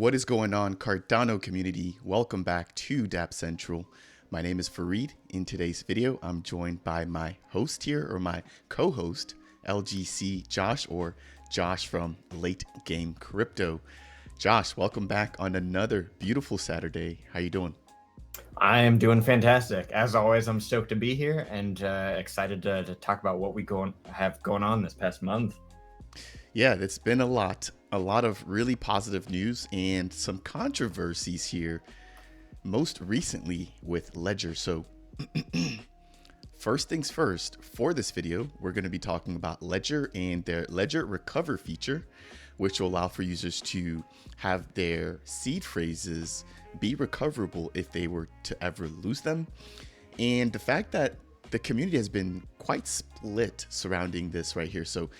What is going on, Cardano community? Welcome back to Dapp Central. My name is Fareed. In today's video, I'm joined by my host here, or my co-host, LGC Josh, or Josh from Late Game Crypto. Josh, welcome back on another beautiful Saturday. How you doing? I am doing fantastic. As always, I'm stoked to be here and excited to talk about what we have going on this past month. Yeah, it's been a lot of really positive news and some controversies here, most recently with Ledger. So first things first, for this video, we're going to be talking about Ledger and their Ledger Recover feature, which will allow for users to have their seed phrases be recoverable if they were to ever lose them. And the fact that the community has been quite split surrounding this right here. So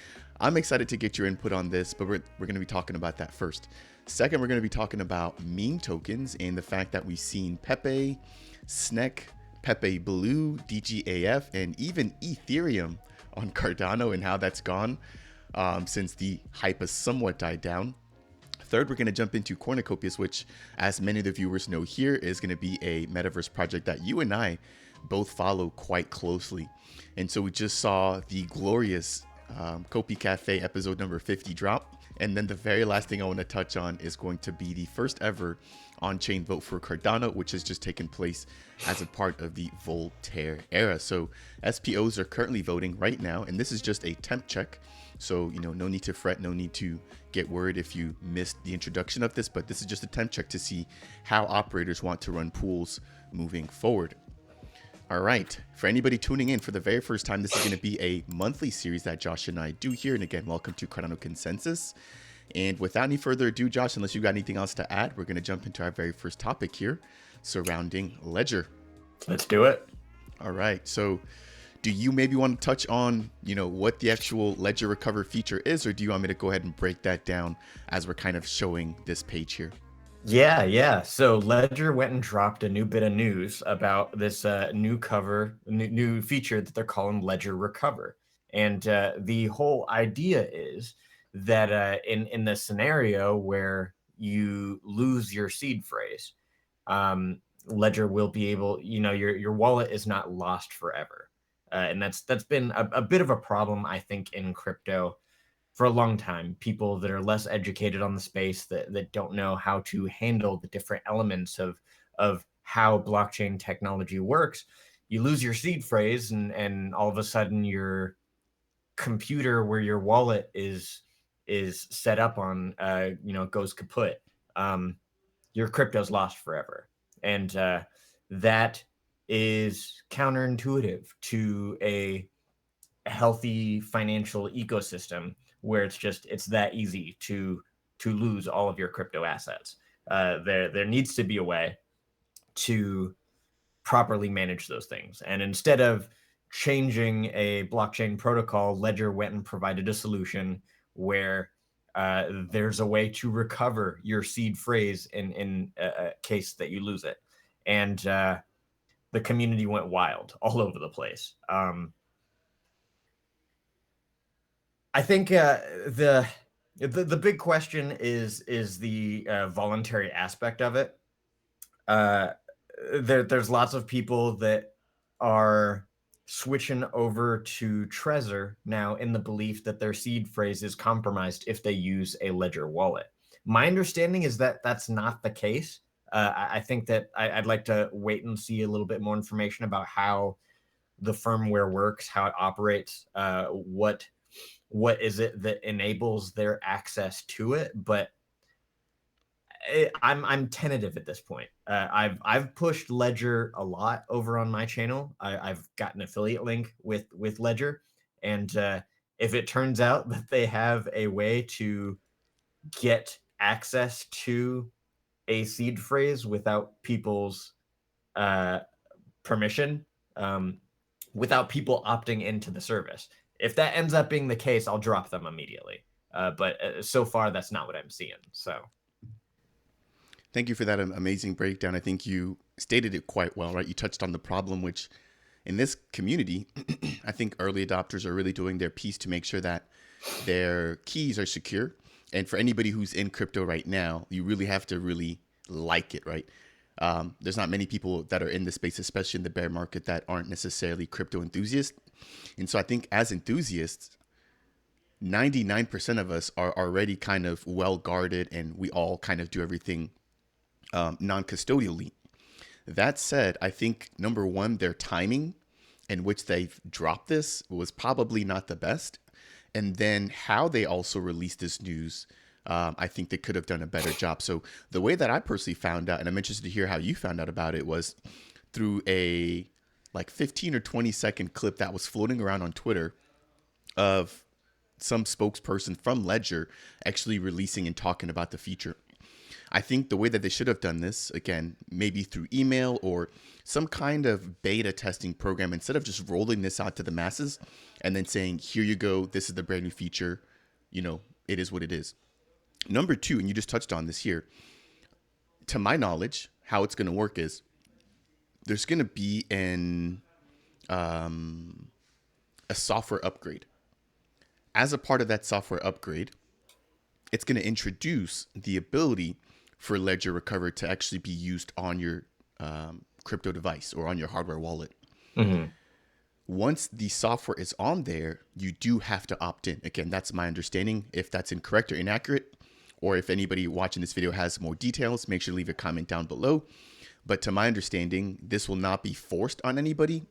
I'm excited to get your input on this, but we're going to be talking about that first. Second, we're going to be talking about meme tokens and the fact that we've seen Pepe, SNEK, Pepe Blue, DGAF, and even Ethereum on Cardano and how that's gone since the hype has somewhat died down. Third, we're going to jump into Cornucopias, which, as many of the viewers know here, is going to be a metaverse project that you and I both follow quite closely. And so we just saw the glorious Copy Cafe episode number 50 drop. And then the very last thing I want to touch on is going to be the first ever on-chain vote for Cardano, which has just taken place as a part of the Voltaire era. So SPOs are currently voting right now, and this is just a temp check. So, no need to fret, no need to get worried if you missed the introduction of this, but this is just a temp check to see how operators want to run pools moving forward. All right, for anybody tuning in for the very first time, this is going to be a monthly series that Josh and I do here. And again, welcome to Cardano Consensus. And without any further ado, Josh, unless you got anything else to add, we're going to jump into our very first topic here surrounding Ledger. Let's do it. All right, so do you maybe want to touch on, what the actual Ledger Recover feature is, or do you want me to go ahead and break that down as we're kind of showing this page here? Yeah. So Ledger went and dropped a new bit of news about this new feature that they're calling Ledger Recover. And the whole idea is that in the scenario where you lose your seed phrase, Ledger will be able, your wallet is not lost forever. And that's been a bit of a problem, I think, in crypto for a long time. People that are less educated on the space, that don't know how to handle the different elements of how blockchain technology works. You lose your seed phrase and all of a sudden your computer where your wallet is set up on, goes kaput. Your crypto's lost forever. And that is counterintuitive to a healthy financial ecosystem where it's that easy to lose all of your crypto assets. There needs to be a way to properly manage those things. And instead of changing a blockchain protocol, Ledger went and provided a solution where there's a way to recover your seed phrase in a case that you lose it. And the community went wild all over the place. I think the big question is the voluntary aspect of it. There's lots of people that are switching over to Trezor now in the belief that their seed phrase is compromised if they use a Ledger wallet. My understanding is that that's not the case. I think that I'd like to wait and see a little bit more information about how the firmware works, how it operates, what is it that enables their access to it. But I'm tentative at this point. I've pushed Ledger a lot over on my channel. I've got an affiliate link with Ledger, and if it turns out that they have a way to get access to a seed phrase without people's permission, without people opting into the service, if that ends up being the case, I'll drop them immediately. But so far, that's not what I'm seeing. So Thank you for that amazing breakdown. I think you stated it quite well, right? You touched on the problem, which in this community, I think early adopters are really doing their piece to make sure that their keys are secure And for anybody who's in crypto right now, you really have to really like it, right? There's not many people that are in the space, especially in the bear market, that aren't necessarily crypto enthusiasts. And so I think as enthusiasts, 99% of us are already kind of well guarded, and we all kind of do everything non-custodially. That said, I think number one, their timing in which they've dropped this was probably not the best. And then how they also released this news, I think they could have done a better job. So the way that I personally found out, and I'm interested to hear how you found out about it, was through a like 15 or 20-second clip that was floating around on Twitter of some spokesperson from Ledger actually releasing and talking about the feature. I think the way that they should have done this, again, maybe through email or some kind of beta testing program, instead of just rolling this out to the masses and then saying, here you go, this is the brand new feature, it is what it is. Number two, and you just touched on this here, to my knowledge, how it's going to work is there's going to be a software upgrade. As a part of that software upgrade, it's going to introduce the ability for Ledger Recover to actually be used on your crypto device or on your hardware wallet. Mm-hmm. Once the software is on there, you do have to opt in. Again, that's my understanding. If that's incorrect or inaccurate, or if anybody watching this video has more details, make sure to leave a comment down below. But to my understanding, this will not be forced on anybody.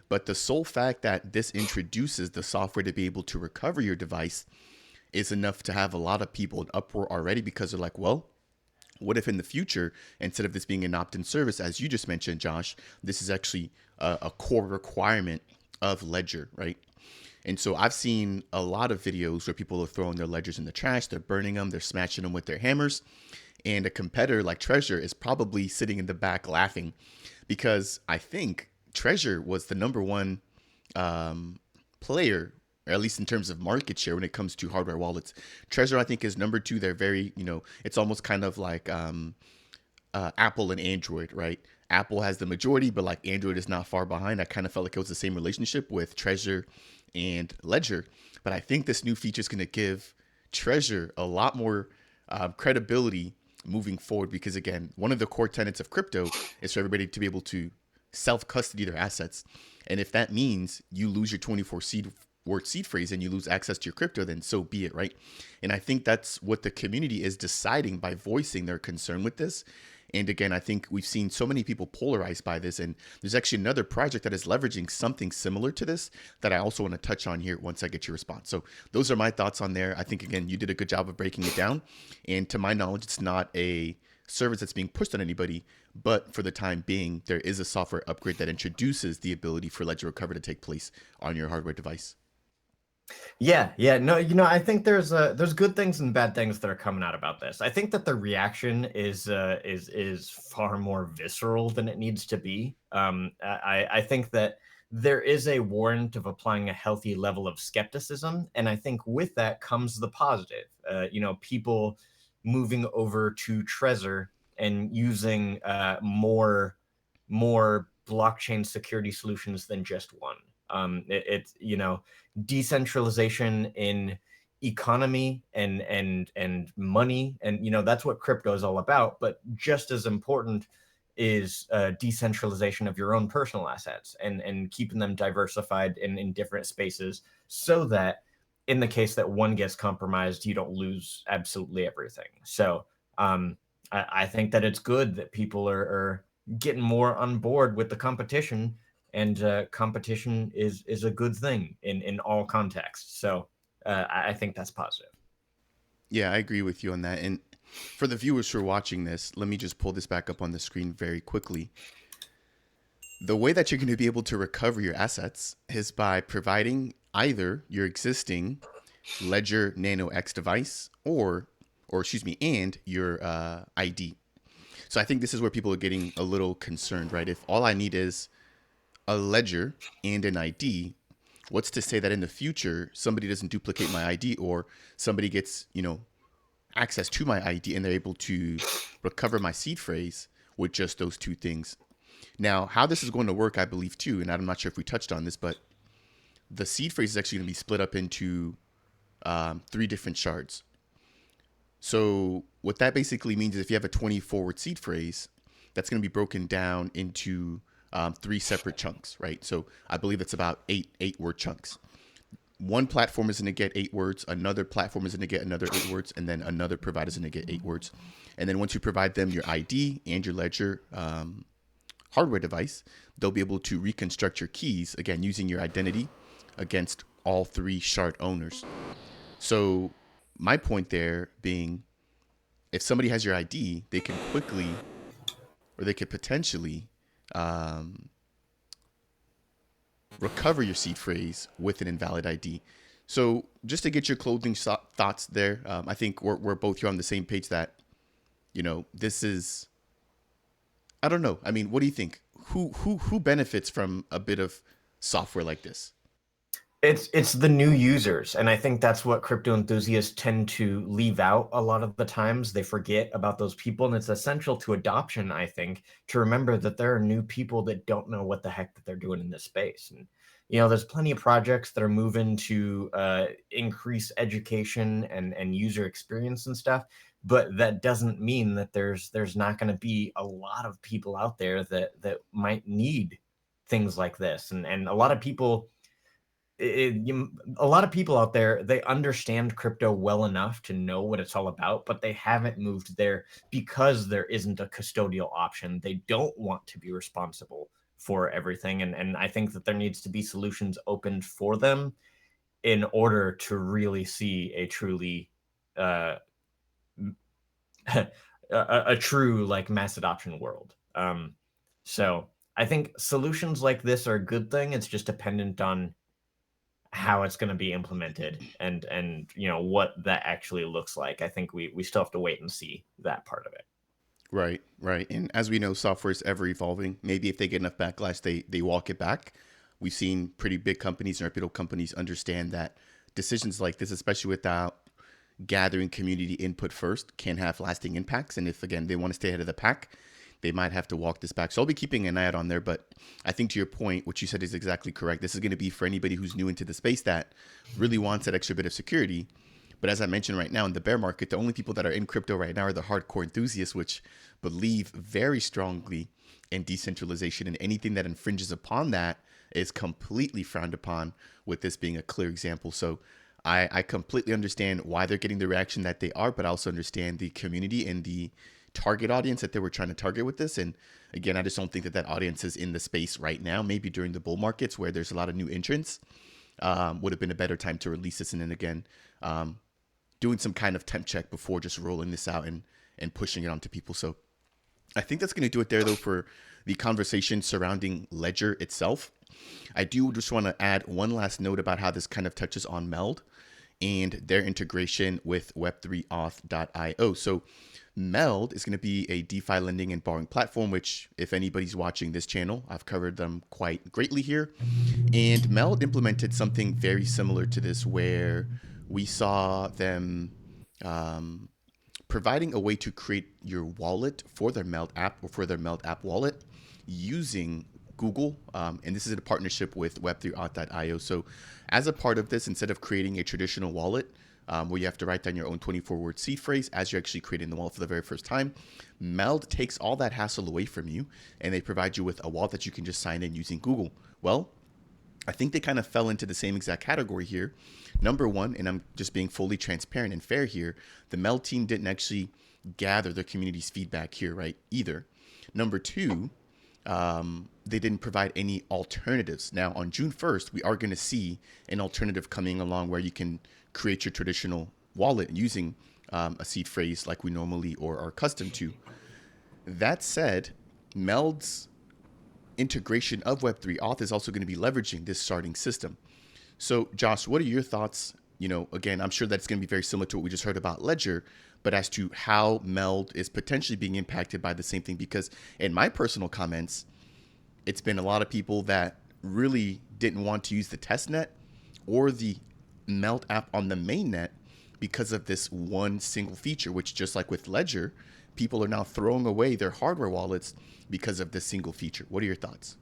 But the sole fact that this introduces the software to be able to recover your device is enough to have a lot of people in uproar already, because they're like, well, what if in the future, instead of this being an opt-in service, as you just mentioned, Josh, this is actually a core requirement of Ledger, right? And so I've seen a lot of videos where people are throwing their ledgers in the trash, they're burning them, they're smashing them with their hammers. And a competitor like Treasure is probably sitting in the back laughing, because I think Treasure was the number one player, or at least in terms of market share when it comes to hardware wallets. Treasure, I think, is number two. They're very, it's almost kind of like Apple and Android, right? Apple has the majority, but like Android is not far behind. I kind of felt like it was the same relationship with Treasure and Ledger. But I think this new feature is going to give Treasure a lot more credibility moving forward, because again, one of the core tenets of crypto is for everybody to be able to self-custody their assets. And if that means you lose your 24 word seed phrase and you lose access to your crypto, then so be it, right? And I think that's what the community is deciding by voicing their concern with this. And again, I think we've seen so many people polarized by this, and there's actually another project that is leveraging something similar to this that I also want to touch on here once I get your response. So those are my thoughts on there. I think, again, you did a good job of breaking it down. And to my knowledge, it's not a service that's being pushed on anybody, but for the time being, there is a software upgrade that introduces the ability for Ledger Recover to take place on your hardware device. Yeah, no, I think there's good things and bad things that are coming out about this. I think that the reaction is far more visceral than it needs to be. I think that there is a warrant of applying a healthy level of skepticism, and I think with that comes the positive. People moving over to Trezor and using more blockchain security solutions than just one. It's decentralization in economy and money, and that's what crypto is all about. But just as important is decentralization of your own personal assets and keeping them diversified in different spaces, so that in the case that one gets compromised, you don't lose absolutely everything. So I think that it's good that people are getting more on board with the competition, and competition is a good thing in all contexts. So I think that's positive. Yeah, I agree with you on that. And for the viewers who are watching this, let me just pull this back up on the screen very quickly. The way that you're going to be able to recover your assets is by providing either your existing Ledger Nano X device or excuse me, and your ID. So I think this is where people are getting a little concerned, right? If all I need is a ledger and an ID, what's to say that in the future somebody doesn't duplicate my ID, or somebody gets, access to my ID and they're able to recover my seed phrase with just those two things. Now, how this is going to work, I believe too, and I'm not sure if we touched on this, but the seed phrase is actually going to be split up into 3 different shards. So what that basically means is if you have a 20 forward seed phrase, that's going to be broken down into three separate chunks, right? So I believe it's about eight word chunks. One platform is going to get 8 words, another platform is going to get another 8 words, and then another provider is going to get 8 words. And then once you provide them your ID and your Ledger hardware device, they'll be able to reconstruct your keys, again, using your identity against all three shard owners. So my point there being, if somebody has your ID, they can quickly, or they could potentially um, recover your seed phrase with an invalid ID. So just to get your closing thoughts there, I think we're both here on the same page that, this is, I don't know. I mean, what do you think? Who benefits from a bit of software like this? It's the new users, and I think that's what crypto enthusiasts tend to leave out a lot of the times. They forget about those people, and it's essential to adoption, I think, to remember that there are new people that don't know what the heck that they're doing in this space. And there's plenty of projects that are moving to increase education and user experience and stuff, but that doesn't mean that there's not going to be a lot of people out there that might need things like this, and a lot of people a lot of people out there, they understand crypto well enough to know what it's all about, but they haven't moved there because there isn't a custodial option. They don't want to be responsible for everything. And I think that there needs to be solutions opened for them in order to really see a truly uh, a true like mass adoption world. So I think solutions like this are a good thing. It's just dependent on how it's going to be implemented and what that actually looks like. I think we still have to wait and see that part of it. Right, right. And as we know, software is ever evolving. Maybe if they get enough backlash, they walk it back. We've seen pretty big companies and reputable companies understand that decisions like this, especially without gathering community input first, can have lasting impacts. And if, again, they want to stay ahead of the pack, they might have to walk this back. So I'll be keeping an eye out on there. But I think to your point, what you said is exactly correct. This is going to be for anybody who's new into the space that really wants that extra bit of security. But as I mentioned right now, in the bear market, the only people that are in crypto right now are the hardcore enthusiasts, which believe very strongly in decentralization, and anything that infringes upon that is completely frowned upon, with this being a clear example. So I completely understand why they're getting the reaction that they are, but I also understand the community and the target audience that they were trying to target with this. And again, I just don't think that audience is in the space right now. Maybe during the bull markets where there's a lot of new entrants, would have been a better time to release this. And then again, doing some kind of temp check before just rolling this out and pushing it onto people. So I think that's going to do it there, though, for the conversation surrounding Ledger itself. I do just want to add one last note about how this kind of touches on MELD and their integration with Web3auth.io. So MELD is going to be a DeFi lending and borrowing platform, which, if anybody's watching this channel, I've covered them quite greatly here. And MELD implemented something very similar to this, where we saw them providing a way to create your wallet for their MELD app, or for their MELD app wallet, using Google. And this is in a partnership with Web3auth.io. So as a part of this, instead of creating a traditional wallet, where you have to write down your own 24-word seed phrase as you're actually creating the wallet for the very first time, MELD takes all that hassle away from you, and they provide you with a wallet that you can just sign in using Google. Well, I think they kind of fell into the same exact category here. Number one, and I'm just being fully transparent and fair here, the MELD team didn't actually gather the community's feedback here, right, either. Number two, they didn't provide any alternatives. Now, on June 1st, we are going to see an alternative coming along where you can create your traditional wallet using a seed phrase like we normally or are accustomed to. That said, MELD's integration of Web3 Auth is also going to be leveraging this starting system. So, Josh, what are your thoughts? Again, I'm sure that's going to be very similar to what we just heard about Ledger, but as to how MELD is potentially being impacted by the same thing. Because in my personal comments, it's been a lot of people that really didn't want to use the testnet or the MELD app on the mainnet because of this one single feature, which, just like with Ledger, people are now throwing away their hardware wallets because of this single feature. What are your thoughts?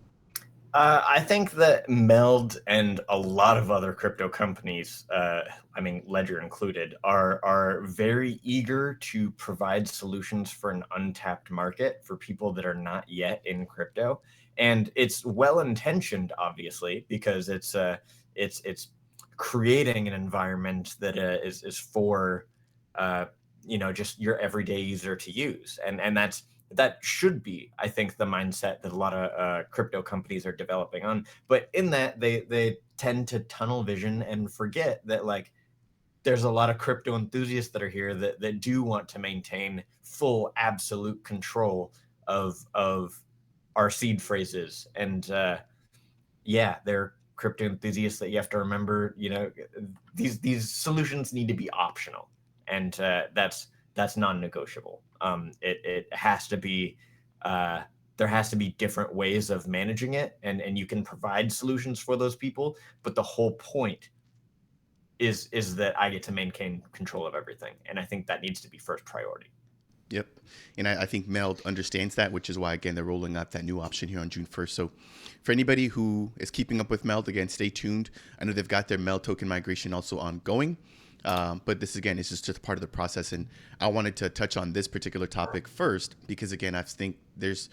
I think that MELD and a lot of other crypto companies, I mean Ledger included, are very eager to provide solutions for an untapped market for people that are not yet in crypto. And it's well intentioned, obviously, because it's creating an environment that is for just your everyday user to use, and that should be, I think, the mindset that a lot of crypto companies are developing on. But in that, they tend to tunnel vision and forget that like there's a lot of crypto enthusiasts that are here that do want to maintain full absolute control of our seed phrases. And yeah, they're crypto enthusiasts that you have to remember, these solutions need to be optional, and that's non-negotiable. It has to be, there has to be different ways of managing it, and you can provide solutions for those people, but the whole point is that I get to maintain control of everything, and I think that needs to be first priority. Yep. And I think MELD understands that, which is why, again, they're rolling out that new option here on June 1st. So for anybody who is keeping up with MELD, again, stay tuned. I know they've got their MELD token migration also ongoing. But this, again, is just part of the process. And I wanted to touch on this particular topic first because, again, I think there's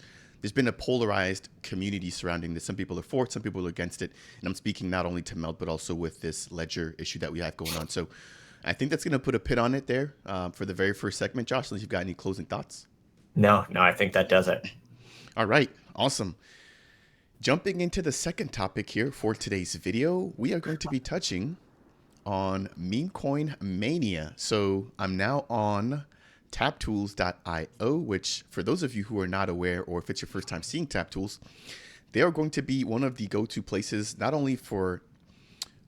been a polarized community surrounding this. Some people are for it, some people are against it. And I'm speaking not only to MELD, but also with this Ledger issue that we have going on. So I think that's going to put a pin on it there for the very first segment. Josh, unless you've got any closing thoughts. No, I think that does it. All right, awesome. Jumping into the second topic here for today's video, we are going to be touching on Memecoin Mania. So I'm now on taptools.io, which for those of you who are not aware, or if it's your first time seeing TapTools, they are going to be one of the go-to places, not only for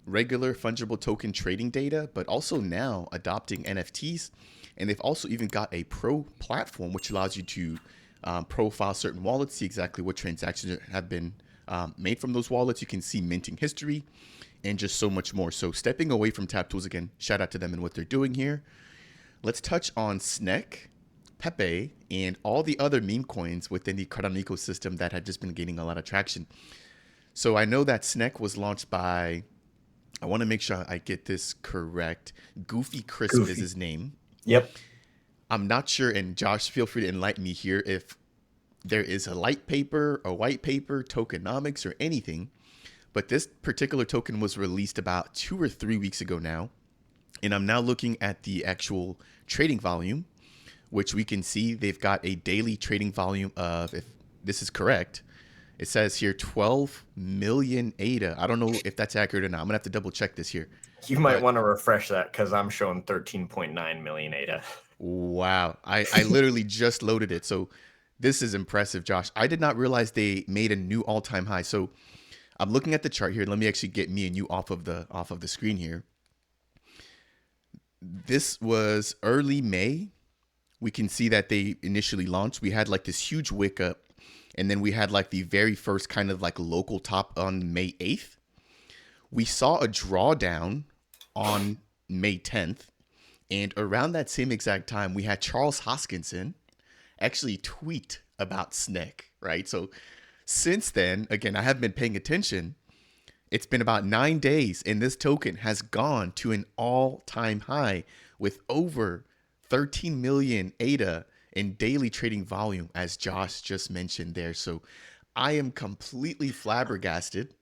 regular fungible token trading data, but also now adopting NFTs. And they've also even got a pro platform, which allows you to profile certain wallets, see exactly what transactions have been made from those wallets. You can see minting history and just so much more. So stepping away from TapTools, again, shout out to them and what they're doing here. Let's touch on SNEK, Pepe, and all the other meme coins within the Cardano ecosystem that had just been gaining a lot of traction. So I know that SNEK was launched by, I want to make sure I get this correct, Goofy Crisp is his name. Yep. I'm not sure, and Josh, feel free to enlighten me here if there is a light paper, a white paper, tokenomics, or anything. But this particular token was released about 2 or 3 weeks ago now. And I'm now looking at the actual trading volume, which we can see they've got a daily trading volume of, if this is correct, it says here 12 million ADA. I don't know if that's accurate or not. I'm going to have to double check this here. You might want to refresh that because I'm showing 13.9 million ADA. Wow. I literally just loaded it. So this is impressive, Josh. I did not realize they made a new all-time high. So I'm looking at the chart here. Let me actually get me and you off of the screen here. This was early May. We can see that they initially launched. We had like this huge wick up, and then we had like the very first kind of like local top on May 8th. We saw a drawdown on May 10th. And around that same exact time, we had Charles Hoskinson actually tweet about SNEK, right? So since then, again, I have been paying attention. It's been about 9 days, and this token has gone to an all-time high with over 13 million ADA in daily trading volume, as Josh just mentioned there. So I am completely flabbergasted.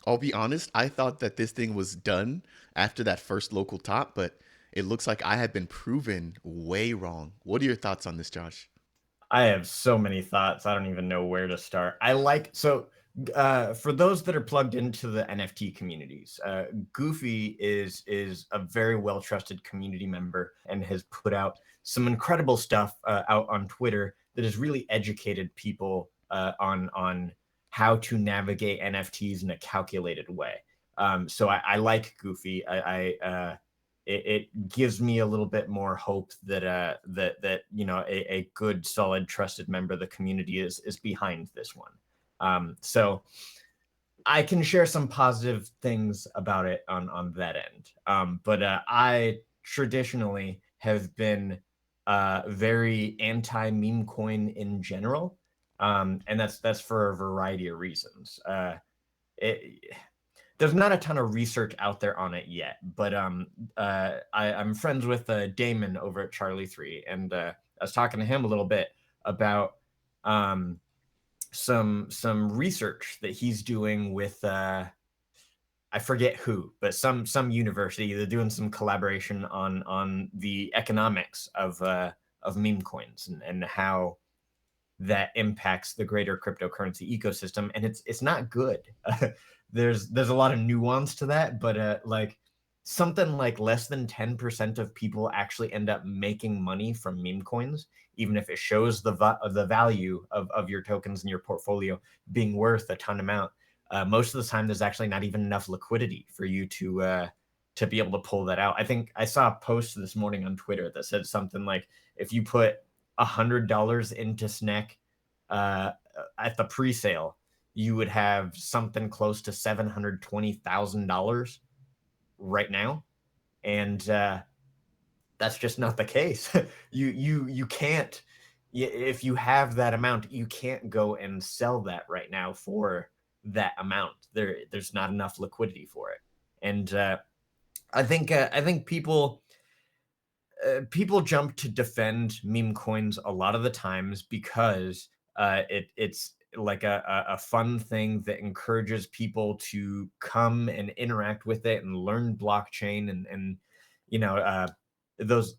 I'll be honest, I thought that this thing was done after that first local top, but it looks like I have been proven way wrong. What are your thoughts on this, Josh? I have so many thoughts. I don't even know where to start. For those that are plugged into the NFT communities, Goofy is a very well trusted community member and has put out some incredible stuff out on Twitter that has really educated people on how to navigate NFTs in a calculated way. So I like Goofy. It gives me a little bit more hope that a good, solid, trusted member of the community is behind this one. So I can share some positive things about it on that end. But I traditionally have been very anti meme coin in general, and that's for a variety of reasons. it, there's not a ton of research out there on it yet, but I'm friends with Damon over at Charlie 3, and I was talking to him a little bit about um, some research that he's doing with I forget who, but some university. They're doing some collaboration on the economics of meme coins and how that impacts the greater cryptocurrency ecosystem, and it's not good. There's a lot of nuance to that, but like something like less than 10% of people actually end up making money from meme coins, even if it shows the value of your tokens in your portfolio being worth a ton amount. Most of the time, there's actually not even enough liquidity for you to be able to pull that out. I think I saw a post this morning on Twitter that said something like, if you put $100 into SNEK at the pre-sale, you would have something close to $720,000 right now, and that's just not the case. You can't, if you have that amount, you can't go and sell that right now for that amount. There's not enough liquidity for it, and I think people jump to defend meme coins a lot of the times because it's like a fun thing that encourages people to come and interact with it and learn blockchain and you know those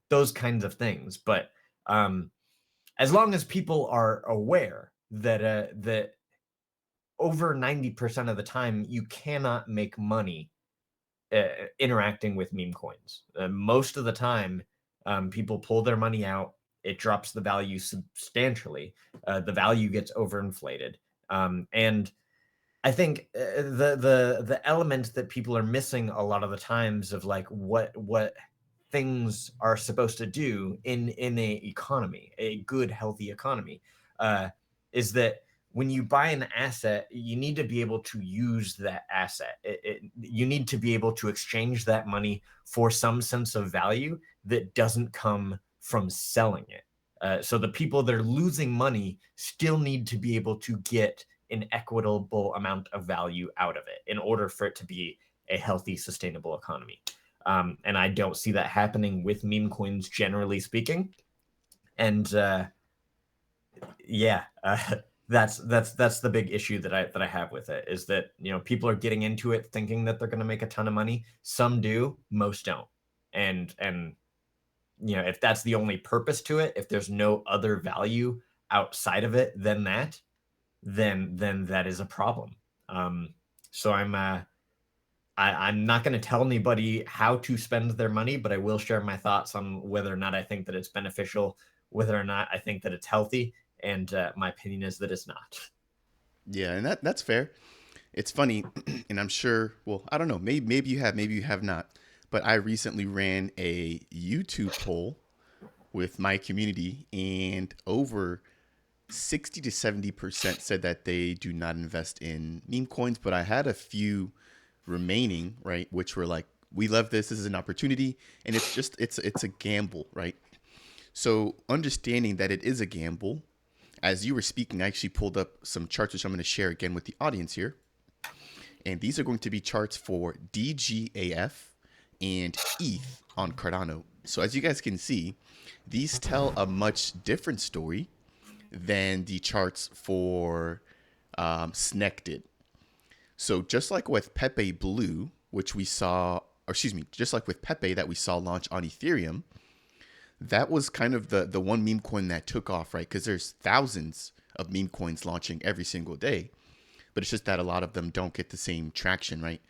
those kinds of things. But as long as people are aware that over 90% of the time you cannot make money interacting with meme coins. Most of the time, people pull their money out, it drops the value substantially. The value gets overinflated, and I think the element that people are missing a lot of the times of like what things are supposed to do in a economy, a good healthy economy, is that when you buy an asset, you need to be able to use that asset. You need to be able to exchange that money for some sense of value that doesn't come from selling it. So the people that are losing money still need to be able to get an equitable amount of value out of it in order for it to be a healthy, sustainable economy. And I don't see that happening with meme coins, generally speaking. And yeah, that's the big issue that I have with it, is that people are getting into it thinking that they're going to make a ton of money. Some do, most don't. And if that's the only purpose to it, if there's no other value outside of it than that, then that is a problem. So I'm not going to tell anybody how to spend their money, but I will share my thoughts on whether or not I think that it's beneficial, whether or not I think that it's healthy, and my opinion is that it's not. Yeah, and that's fair. It's funny, and I'm sure. Well, I don't know. Maybe you have, maybe you have not. But I recently ran a YouTube poll with my community, and over 60 to 70% said that they do not invest in meme coins. But I had a few remaining, right, which were like, we love this. This is an opportunity, and it's a gamble, right? So understanding that it is a gamble, as you were speaking, I actually pulled up some charts which I'm going to share again with the audience here. And these are going to be charts for DGAF and ETH on Cardano. So as you guys can see, these tell a much different story than the charts for SNEK did. So just like with Pepe Blue, which we saw, or excuse me, just like with Pepe that we saw launch on Ethereum, that was kind of the one meme coin that took off, right? Because there's thousands of meme coins launching every single day, but it's just that a lot of them don't get the same traction, right?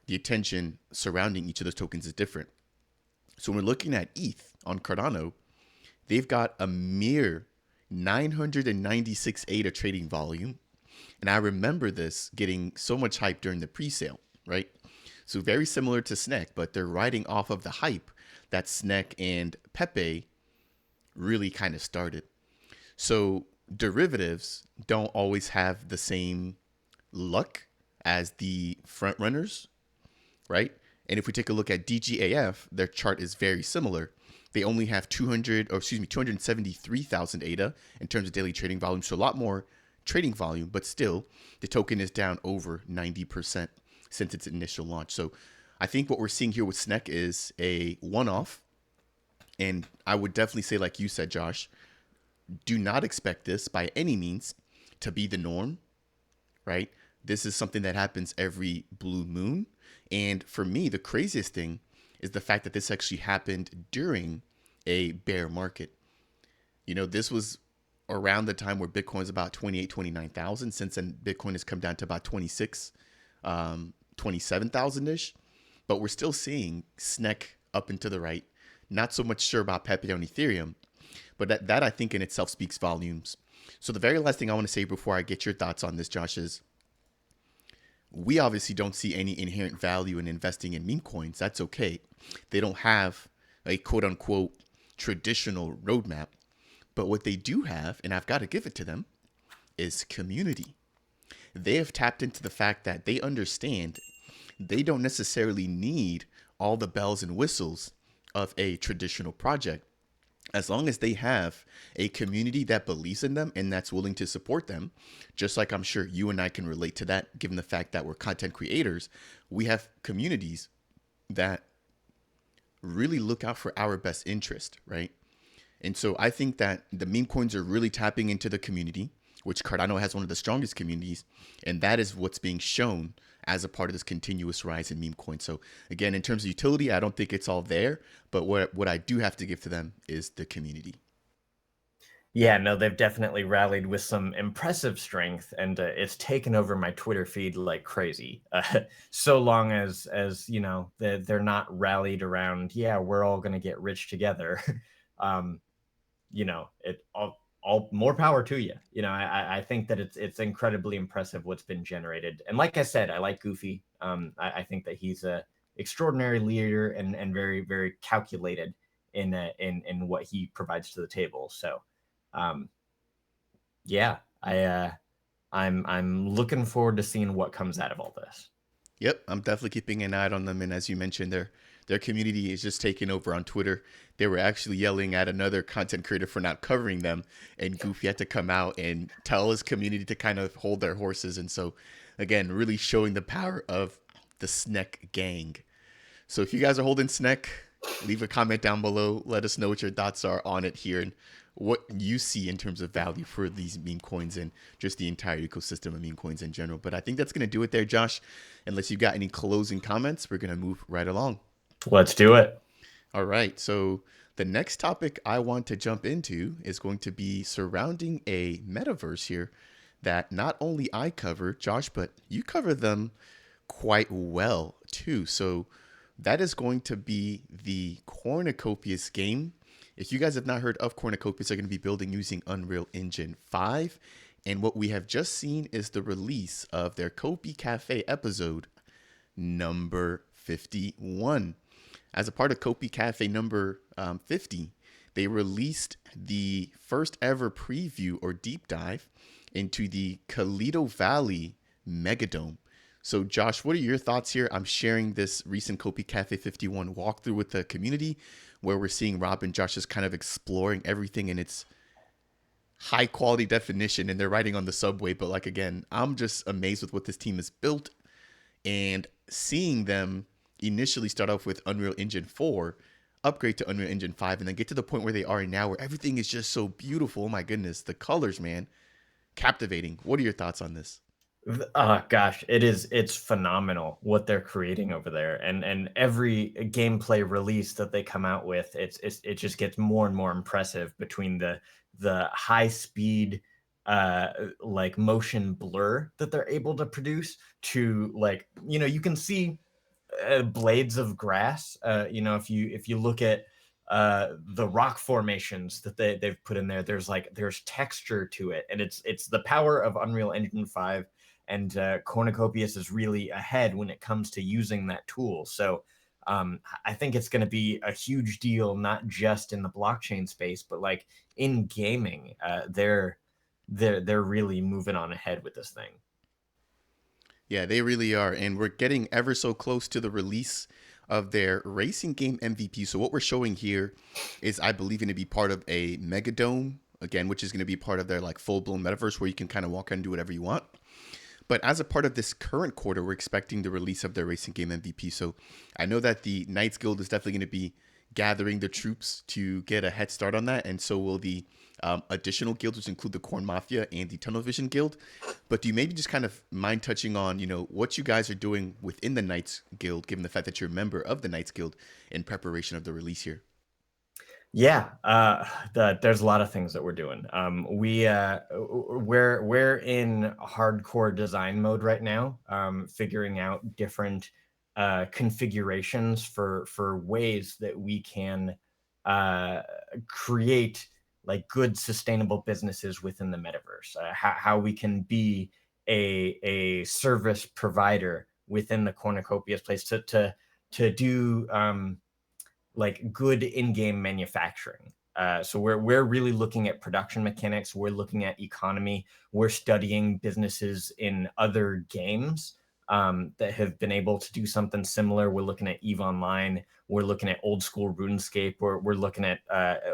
The attention surrounding each of those tokens is different. So when we're looking at ETH on Cardano, they've got a mere 996 ADA trading volume. And I remember this getting so much hype during the pre-sale, right? So very similar to SNEK, but they're riding off of the hype that SNEK and Pepe really kind of started. So derivatives don't always have the same luck as the front runners, right? And if we take a look at DGAF, their chart is very similar. They only have 273,000 ADA in terms of daily trading volume, so a lot more trading volume, but still, the token is down over 90% since its initial launch. So I think what we're seeing here with SNEK is a one-off. And I would definitely say, like you said, Josh, do not expect this by any means to be the norm, right? This is something that happens every blue moon. And for me, the craziest thing is the fact that this actually happened during a bear market. You know, this was around the time where Bitcoin is about 28, 29,000. Since then, Bitcoin has come down to about 26, 27,000-ish. But we're still seeing SNEK up and to the right. Not so much sure about Pepe on Ethereum, but that I think in itself speaks volumes. So the very last thing I want to say before I get your thoughts on this, Josh, is we obviously don't see any inherent value in investing in meme coins. That's okay. They don't have a quote unquote traditional roadmap. But what they do have, and I've got to give it to them, is community. They have tapped into the fact that they understand they don't necessarily need all the bells and whistles of a traditional project. As long as they have a community that believes in them and that's willing to support them, just like I'm sure you and I can relate to that, given the fact that we're content creators, we have communities that really look out for our best interest, right? And so I think that the meme coins are really tapping into the community, which Cardano has one of the strongest communities, and that is what's being shown as a part of this continuous rise in meme coins. So again, in terms of utility, I don't think it's all there, but what I do have to give to them is the community. Yeah, no, they've definitely rallied with some impressive strength, and it's taken over my Twitter feed like crazy. So long as you know they're not rallied around, yeah, we're all gonna get rich together. um, you know, it all more power to you. You know, I think that it's incredibly impressive what's been generated. And like I said, I like Goofy. I think that he's a extraordinary leader and very very calculated in what he provides to the table. So, um, yeah, I'm looking forward to seeing what comes out of all this. Yep, I'm definitely keeping an eye on them. And as you mentioned, their community is just taking over on Twitter. They were actually yelling at another content creator for not covering them, and Goofy had to come out and tell his community to kind of hold their horses. And so, again, really showing the power of the SNEK gang. So if you guys are holding SNEK, leave a comment down below. Let us know what your thoughts are on it here and what you see in terms of value for these meme coins and just the entire ecosystem of meme coins in general. But I think that's going to do it there, Josh. Unless you got any closing comments, we're going to move right along. Let's do it. All right. So the next topic I want to jump into is going to be surrounding a metaverse here that not only I cover, Josh, but you cover them quite well too. So that is going to be the Cornucopias game. If you guys have not heard of Cornucopias, they're going to be building using Unreal Engine 5. And what we have just seen is the release of their Copy Cafe episode number 51. As a part of Copy Cafe number 50, they released the first ever preview or deep dive into the Toledo Valley Megadome. So Josh, what are your thoughts here? I'm sharing this recent Copy Cafe 51 walkthrough with the community where we're seeing Rob and Josh just kind of exploring everything in its high quality definition, and they're riding on the subway. But like, again, I'm just amazed with what this team has built, and seeing them initially start off with Unreal Engine 4, upgrade to Unreal Engine 5, and then get to the point where they are now where everything is just so beautiful. Oh my goodness, the colors, man, captivating. What are your thoughts on this? Gosh, it's phenomenal what they're creating over there. And every gameplay release that they come out with, it just gets more and more impressive between the high speed like motion blur that they're able to produce to, like, you know, you can see blades of grass. You know, if you look at the rock formations that they've put in there, there's texture to it, and it's the power of Unreal Engine 5. And Cornucopias is really ahead when it comes to using that tool. So I think it's going to be a huge deal, not just in the blockchain space, but like in gaming. They're really moving on ahead with this thing. Yeah, they really are. And we're getting ever so close to the release of their racing game MVP. So what we're showing here is, I believe, going to be part of a Megadome again, which is going to be part of their like full blown metaverse where you can kind of walk and do whatever you want. But as a part of this current quarter, we're expecting the release of their racing game MVP. So I know that the Knights Guild is definitely going to be gathering the troops to get a head start on that, and so will the additional guilds, which include the Corn Mafia and the Tunnel Vision Guild. But do you maybe just kind of mind touching on, what you guys are doing within the Knights Guild, given the fact that you're a member of the Knights Guild in preparation of the release here? Yeah, there's a lot of things that we're doing. We're in hardcore design mode right now, figuring out different configurations for ways that we can create like good sustainable businesses within the metaverse. How we can be a service provider within the Cornucopias place to do like good in-game manufacturing. So we're really looking at production mechanics. We're looking at economy. We're studying businesses in other games that have been able to do something similar. We're looking at EVE Online. We're looking at old school RuneScape. We're looking at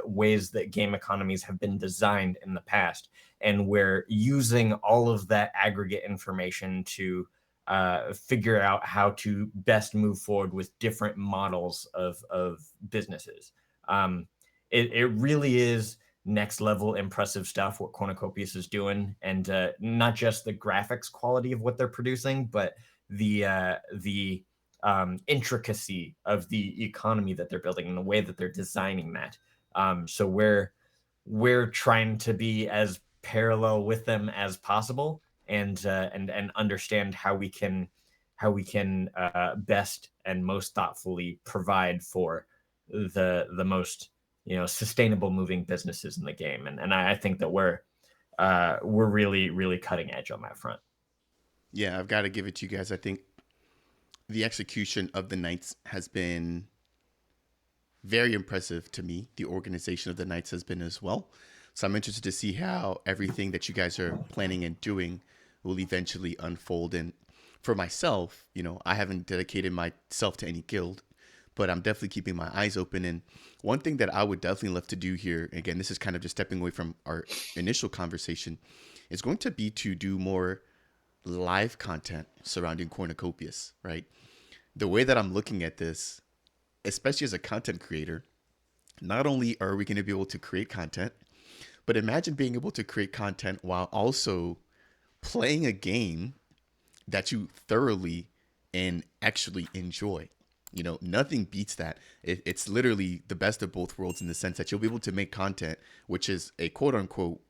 ways that game economies have been designed in the past. And we're using all of that aggregate information to figure out how to best move forward with different models of businesses. It really is next level impressive stuff what Cornucopias is doing, and not just the graphics quality of what they're producing, but the intricacy of the economy that they're building and the way that they're designing that. So we're trying to be as parallel with them as possible, and understand how we can best and most thoughtfully provide for the most sustainable moving businesses in the game. And I think that we're really cutting edge on that front. Yeah, I've got to give it to you guys. I think the execution of the Knights has been very impressive to me. The organization of the Knights has been as well. So I'm interested to see how everything that you guys are planning and doing will eventually unfold. And for myself, I haven't dedicated myself to any guild, but I'm definitely keeping my eyes open. And one thing that I would definitely love to do here, again, this is kind of just stepping away from our initial conversation, is going to be to do more live content surrounding Cornucopias, right? The way that I'm looking at this, especially as a content creator, not only are we going to be able to create content, but imagine being able to create content while also playing a game that you thoroughly and actually enjoy. Nothing beats that. It's literally the best of both worlds in the sense that you'll be able to make content, which is a quote unquote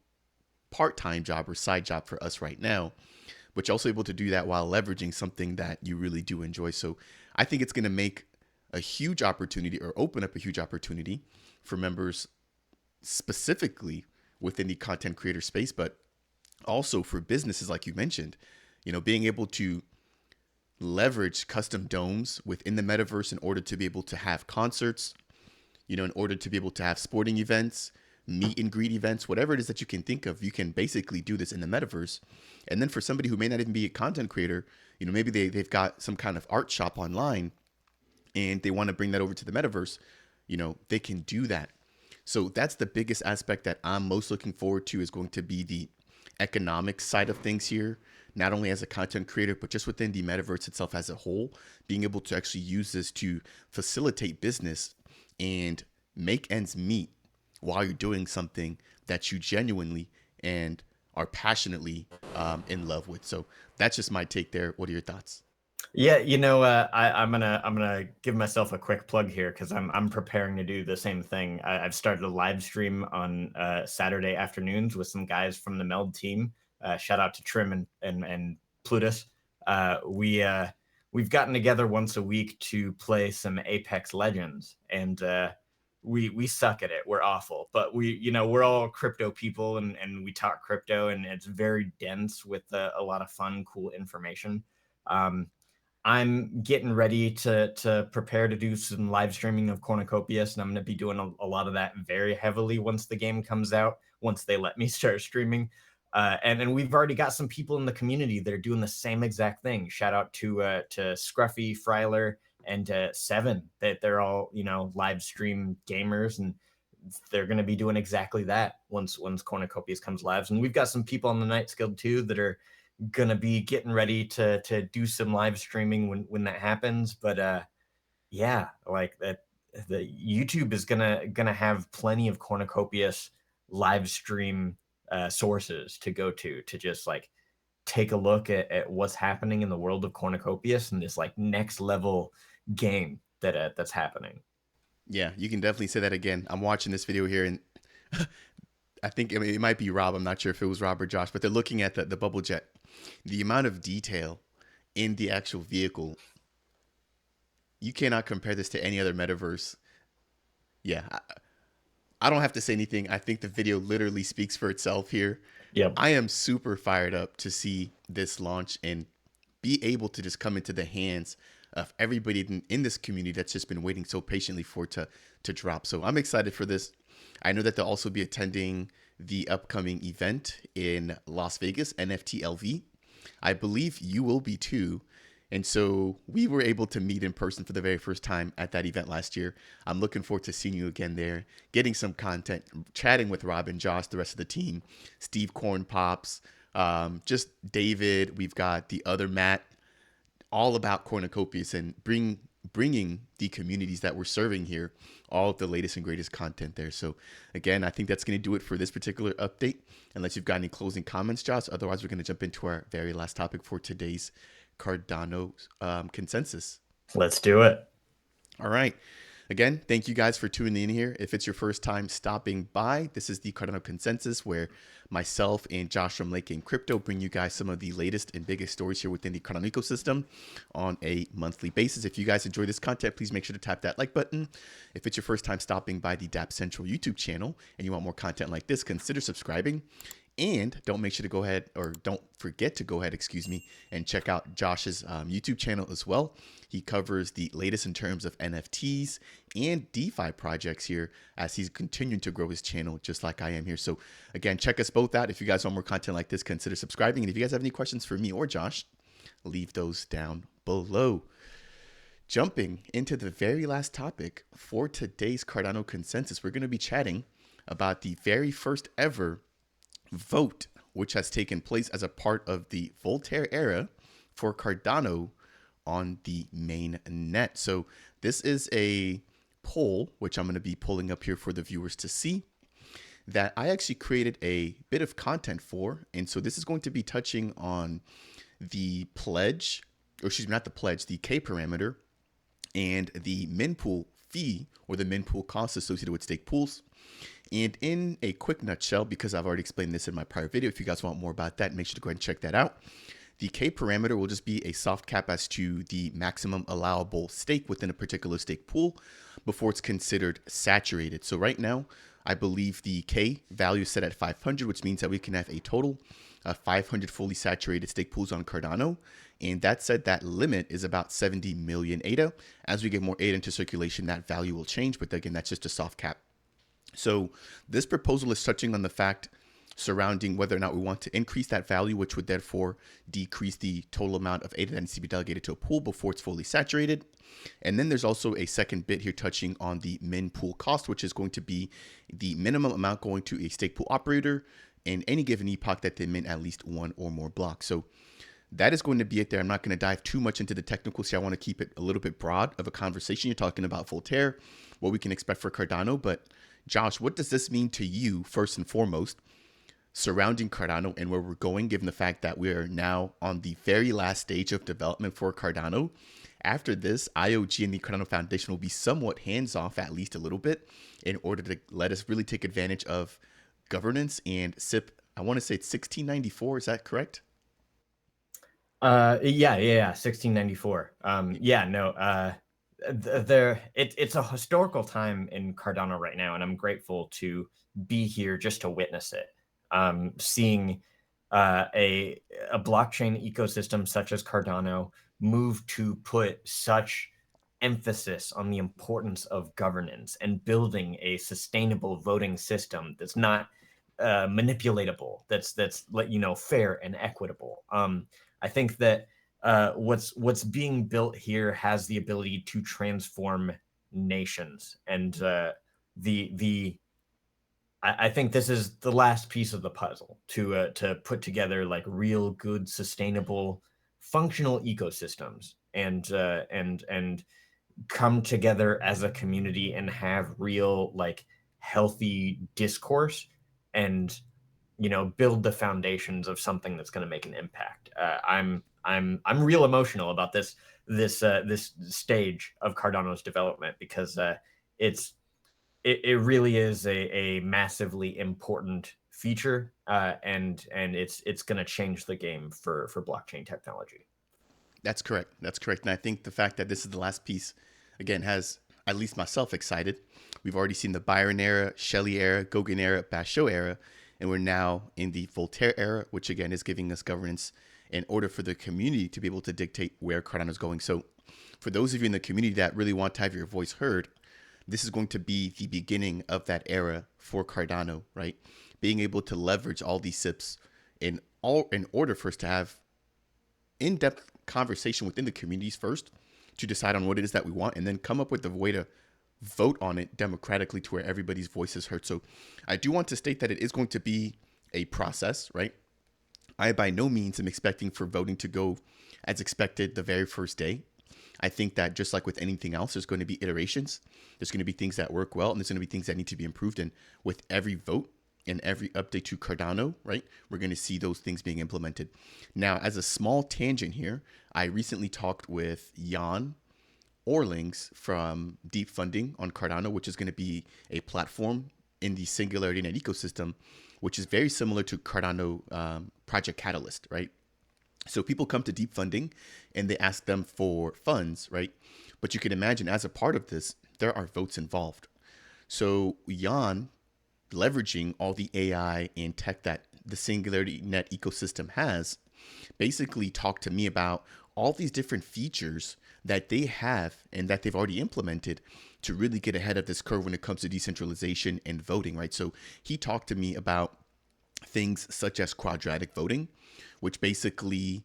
part-time job or side job for us right now, but you're also able to do that while leveraging something that you really do enjoy. So I think it's going to make a huge opportunity, or open up a huge opportunity for members specifically within the content creator space, but also for businesses like you mentioned, being able to leverage custom domes within the metaverse in order to be able to have concerts, in order to be able to have sporting events, meet and greet events, whatever it is that you can think of, you can basically do this in the metaverse. And then for somebody who may not even be a content creator, maybe they've got some kind of art shop online and they want to bring that over to the metaverse, they can do that. So that's the biggest aspect that I'm most looking forward to, is going to be the economic side of things here, not only as a content creator, but just within the metaverse itself as a whole, being able to actually use this to facilitate business and make ends meet while you're doing something that you genuinely and are passionately in love with. So that's just my take there. What are your thoughts? Yeah, I'm gonna give myself a quick plug here because I'm preparing to do the same thing. I've started a live stream on Saturday afternoons with some guys from the MELD team. Shout out to Trim and Plutus. We've gotten together once a week to play some Apex Legends, and we suck at it. We're awful, but we're all crypto people, and we talk crypto, and it's very dense with a lot of fun, cool information. I'm getting ready to prepare to do some live streaming of Cornucopias, and I'm going to be doing a lot of that very heavily once the game comes out, once they let me start streaming. And we've already got some people in the community that are doing the same exact thing. Shout out to Scruffy, Fryler, and Seven, that they're all live stream gamers, and they're going to be doing exactly that once Cornucopias comes live. And we've got some people on the Knights Guild too that are going to be getting ready to do some live streaming when that happens. But yeah, like that, the YouTube is gonna have plenty of Cornucopias live stream sources to go to just like take a look at what's happening in the world of Cornucopias and this like next level game that's happening. Yeah, you can definitely say that again. I'm watching this video here, and I think it might be Rob. I'm not sure if it was Rob or Josh, but they're looking at the bubble jet. The amount of detail in the actual vehicle, you cannot compare this to any other metaverse. Yeah, I don't have to say anything. I think the video literally speaks for itself here. Yep. I am super fired up to see this launch and be able to just come into the hands of everybody in this community that's just been waiting so patiently for it to drop. So I'm excited for this. I know that they'll also be attending the upcoming event in Las Vegas, NFT LV. I believe you will be too. And so we were able to meet in person for the very first time at that event last year. I'm looking forward to seeing you again there, getting some content, chatting with Rob and Josh, the rest of the team, Steve Corn Pops, just David. We've got the other Matt, all about Cornucopias and bringing the communities that we're serving here all of the latest and greatest content there. So again, I think that's going to do it for this particular update, unless you've got any closing comments, Josh. Otherwise, we're going to jump into our very last topic for today's Cardano consensus. Let's do it. All right. Again, thank you guys for tuning in here. If it's your first time stopping by, this is the Cardano Consensus, where myself and Josh from Lake Game Crypto bring you guys some of the latest and biggest stories here within the Cardano ecosystem on a monthly basis. If you guys enjoy this content, please make sure to tap that like button. If it's your first time stopping by the DApp Central YouTube channel and you want more content like this, consider subscribing. And don't forget to go ahead, and check out Josh's YouTube channel as well. He covers the latest in terms of NFTs and DeFi projects here as he's continuing to grow his channel just like I am here. So again, check us both out. If you guys want more content like this, consider subscribing. And if you guys have any questions for me or Josh, leave those down below. Jumping into the very last topic for today's Cardano Consensus, we're going to be chatting about the very first ever vote, which has taken place as a part of the Voltaire era for Cardano on the main net. So this is a poll, which I'm going to be pulling up here for the viewers to see, that I actually created a bit of content for. And so this is going to be touching on the pledge, or excuse me, not the pledge, the K parameter and the min pool fee, or the min pool cost associated with stake pools. And in a quick nutshell, because I've already explained this in my prior video, if you guys want more about that, make sure to go ahead and check that out. The K parameter will just be a soft cap as to the maximum allowable stake within a particular stake pool before it's considered saturated. So right now, I believe the K value is set at 500, which means that we can have a total of 500 fully saturated stake pools on Cardano. And that said, that limit is about 70 million ADA. As we get more ADA into circulation, that value will change. But again, that's just a soft cap. So this proposal is touching on the fact surrounding whether or not we want to increase that value, which would therefore decrease the total amount of ADA that needs to be delegated to a pool before it's fully saturated. And then there's also a second bit here touching on the min pool cost, which is going to be the minimum amount going to a stake pool operator in any given epoch that they mint at least one or more blocks. So that is going to be it there. I'm not going to dive too much into the technicals here. I want to keep it a little bit broad of a conversation. You're talking about Voltaire, what we can expect for Cardano. But Josh, what does this mean to you, first and foremost, surrounding Cardano and where we're going, given the fact that we are now on the very last stage of development for Cardano? After this, IOG and the Cardano Foundation will be somewhat hands-off, at least a little bit, in order to let us really take advantage of governance and SIP. I want to say it's 1694. Is that correct? Yeah, 1694. It's a historical time in Cardano right now, and I'm grateful to be here just to witness it. Seeing a blockchain ecosystem such as Cardano move to put such emphasis on the importance of governance and building a sustainable voting system that's not manipulatable, that's fair and equitable. I think that what's being built here has the ability to transform nations, and the I think this is the last piece of the puzzle to put together like real good, sustainable, functional ecosystems, and come together as a community and have real like healthy discourse, and build the foundations of something that's going to make an impact. I'm real emotional about this stage of Cardano's development, because it's it really is a massively important feature, and it's going to change the game for blockchain technology. That's correct. That's correct. And I think the fact that this is the last piece, again, has at least myself excited. We've already seen the Byron era, Shelley era, Gauguin era, Bachot era, and we're now in the Voltaire era, which again is giving us governance in order for the community to be able to dictate where Cardano is going. So, for those of you in the community that really want to have your voice heard, this is going to be the beginning of that era for Cardano, right? Being able to leverage all these SIPs in order for us to have in-depth conversation within the communities first to decide on what it is that we want, and then come up with a way to vote on it democratically to where everybody's voice is heard. So I do want to state that it is going to be a process, right? I by no means am expecting for voting to go as expected the very first day. I think that just like with anything else, there's going to be iterations. There's going to be things that work well, and there's going to be things that need to be improved. And with every vote and every update to Cardano, right, we're going to see those things being implemented. Now, as a small tangent here, I recently talked with Jan Orlings from Deep Funding on Cardano, which is going to be a platform in the Singularity Net ecosystem, which is very similar to Cardano Project Catalyst, right? So people come to Deep Funding and they ask them for funds, right? But you can imagine as a part of this, there are votes involved. So Jan, leveraging all the AI and tech that the Singularity Net ecosystem has, basically talked to me about all these different features that they have and that they've already implemented to really get ahead of this curve when it comes to decentralization and voting, right? So he talked to me about things such as quadratic voting, which basically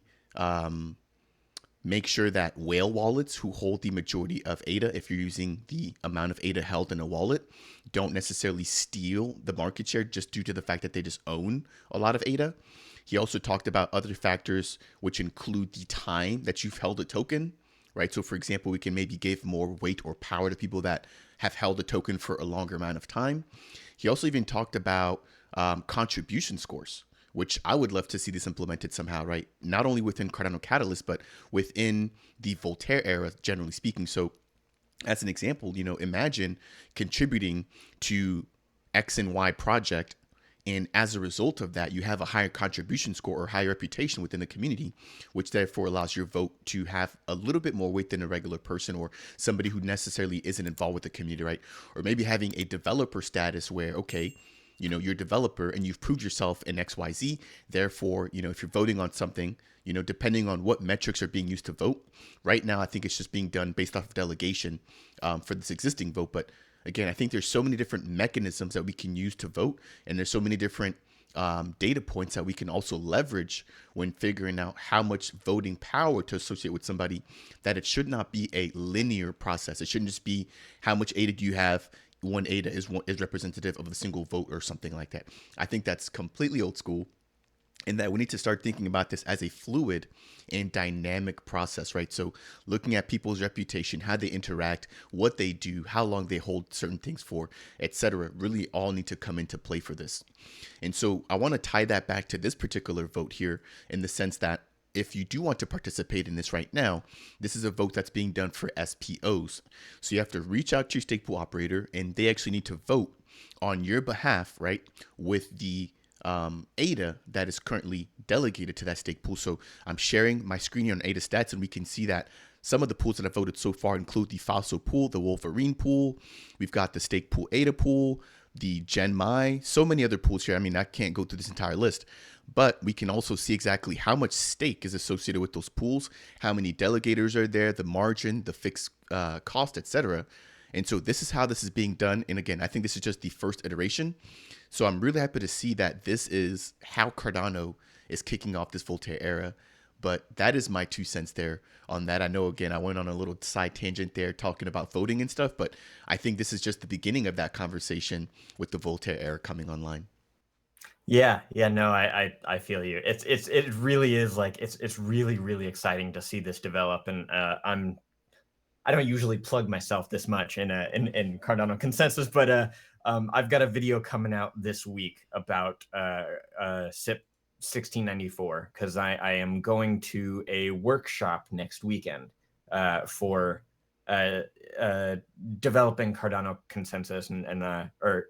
make sure that whale wallets who hold the majority of ADA, if you're using the amount of ADA held in a wallet, don't necessarily steal the market share just due to the fact that they just own a lot of ADA. He also talked about other factors, which include the time that you've held a token, right? So for example, we can maybe give more weight or power to people that have held a token for a longer amount of time. He also even talked about contribution scores, which I would love to see this implemented somehow, right? Not only within Cardano Catalyst, but within the Voltaire era, generally speaking. So as an example, imagine contributing to X and Y project, and as a result of that, you have a higher contribution score or higher reputation within the community, which therefore allows your vote to have a little bit more weight than a regular person or somebody who necessarily isn't involved with the community, right? Or maybe having a developer status where, okay, you're a developer and you've proved yourself in XYZ. Therefore, if you're voting on something, depending on what metrics are being used to vote. Right now, I think it's just being done based off of delegation for this existing vote. But again, I think there's so many different mechanisms that we can use to vote, and there's so many different data points that we can also leverage when figuring out how much voting power to associate with somebody, that it should not be a linear process. It shouldn't just be how much ADA do you have. One ADA is representative of the single vote or something like that. I think that's completely old school, and that we need to start thinking about this as a fluid and dynamic process, right? So looking at people's reputation, how they interact, what they do, how long they hold certain things for, etc., really all need to come into play for this. And so I want to tie that back to this particular vote here, in the sense that if you do want to participate in this right now, this is a vote that's being done for SPOs. So you have to reach out to your stake pool operator, and they actually need to vote on your behalf, right, with the ADA that is currently delegated to that stake pool. So I'm sharing my screen here on ADA stats, and we can see that some of the pools that have voted so far include the Fossil pool, the Wolverine pool. We've got the stake pool ADA pool, the Genmai, so many other pools here. I mean, I can't go through this entire list, but we can also see exactly how much stake is associated with those pools, how many delegators are there, the margin, the fixed cost, etc. And so this is how this is being done. And again, I think this is just the first iteration. So I'm really happy to see that this is how Cardano is kicking off this Voltaire era. But that is my 2 cents there on that. I know, again, I went on a little side tangent there talking about voting and stuff, but I think this is just the beginning of that conversation with the Voltaire era coming online. Yeah, no, I feel you. It really is like it's really really exciting to see this develop, and I don't usually plug myself this much in Cardano consensus, but I've got a video coming out this week about SIP 1694 because I am going to a workshop next weekend for uh, uh, developing Cardano consensus and or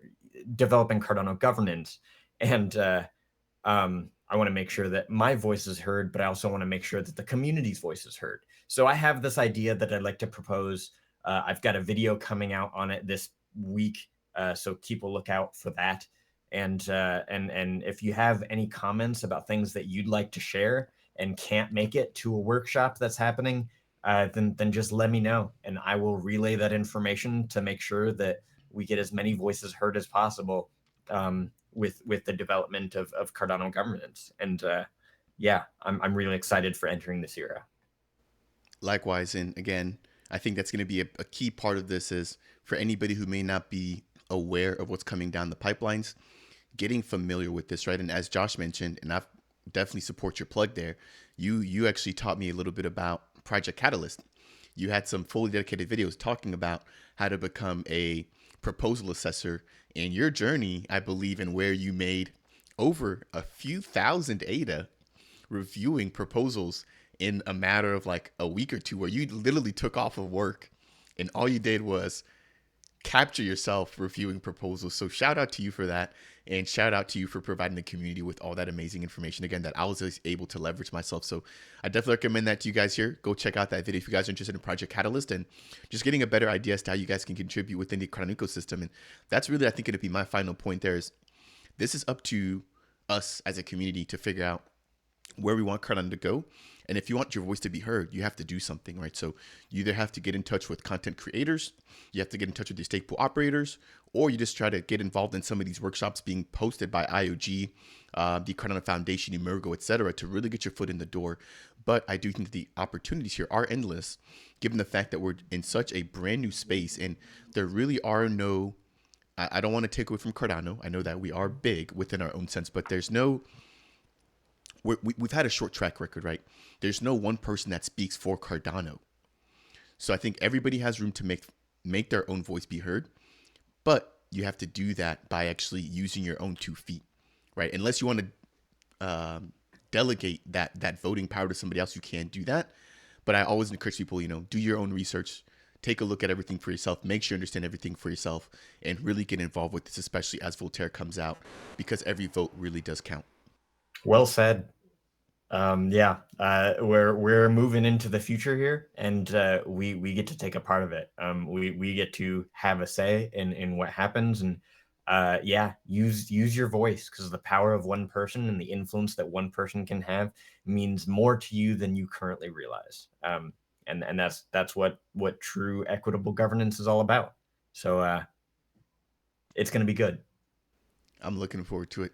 developing Cardano governance, and I want to make sure that my voice is heard, but I also want to make sure that the community's voice is heard. So I have this idea that I'd like to propose. I've got a video coming out on it this week, so keep a lookout for that. And if you have any comments about things that you'd like to share and can't make it to a workshop that's happening, then just let me know, and I will relay that information to make sure that we get as many voices heard as possible with the development of Cardano governance. And yeah, I'm really excited for entering this era. Likewise, and again, I think that's going to be a key part of this is for anybody who may not be aware of what's coming down the pipelines, getting familiar with this, right? And as Josh mentioned, and I definitely support your plug there, you actually taught me a little bit about Project Catalyst. You had some fully dedicated videos talking about how to become a proposal assessor and your journey, I believe, in where you made over a few thousand ADA reviewing proposals in a matter of like a week or two, where you literally took off of work and all you did was capture yourself reviewing proposals. So shout out to you for that, and shout out to you for providing the community with all that amazing information, again, that I was able to leverage myself. So I definitely recommend that to you guys here. Go check out that video if you guys are interested in Project Catalyst and just getting a better idea as to how you guys can contribute within the Cardano ecosystem. And that's really, I think, going to be my final point there is this is up to us as a community to figure out where we want Cardano to go. And if you want your voice to be heard, you have to do something, right? So you either have to get in touch with content creators, you have to get in touch with the stake pool operators, or you just try to get involved in some of these workshops being posted by IOG, the Cardano Foundation, Emergo, etc., to really get your foot in the door. But I do think the opportunities here are endless, given the fact that we're in such a brand new space, and there really are no, I don't want to take away from Cardano. I know that we are big within our own sense, but there's no, we've had a short track record, right? There's no one person that speaks for Cardano. So I think everybody has room to make their own voice be heard, but you have to do that by actually using your own 2 feet, right? Unless you want to delegate that voting power to somebody else, you can't do that. But I always encourage people, do your own research, take a look at everything for yourself, make sure you understand everything for yourself, and really get involved with this, especially as Voltaire comes out, because every vote really does count. Well said. Yeah, we're moving into the future here, and we get to take a part of it. We get to have a say in what happens, and yeah, use your voice, because the power of one person and the influence that one person can have means more to you than you currently realize. And that's what true equitable governance is all about. So it's going to be good. I'm looking forward to it.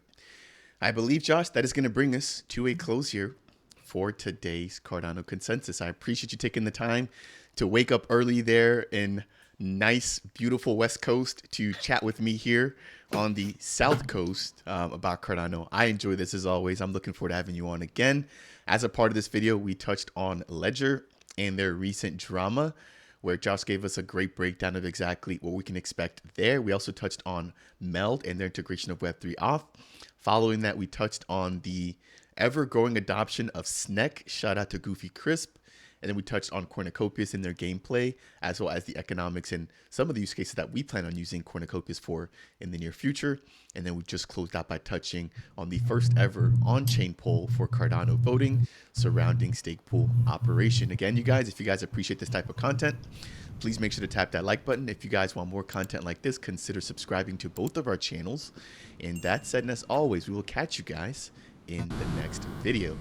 I believe, Josh, that is going to bring us to a close here for today's Cardano Consensus. I appreciate you taking the time to wake up early there in nice, beautiful West Coast to chat with me here on the South Coast about Cardano. I enjoy this as always. I'm looking forward to having you on again. As a part of this video, we touched on LEDGER and their recent drama, where Josh gave us a great breakdown of exactly what we can expect there. We also touched on MELD and their integration of Web3 auth. Following that, we touched on the ever-growing adoption of SNEK. Shout out to Goofy Crisp. And then we touched on Cornucopias and their gameplay, as well as the economics and some of the use cases that we plan on using Cornucopias for in the near future. And then we just closed out by touching on the first ever on-chain poll for Cardano voting surrounding stake pool operation. Again, you guys, if you guys appreciate this type of content, please make sure to tap that like button. If you guys want more content like this, consider subscribing to both of our channels. And that said, and as always, we will catch you guys in the next video.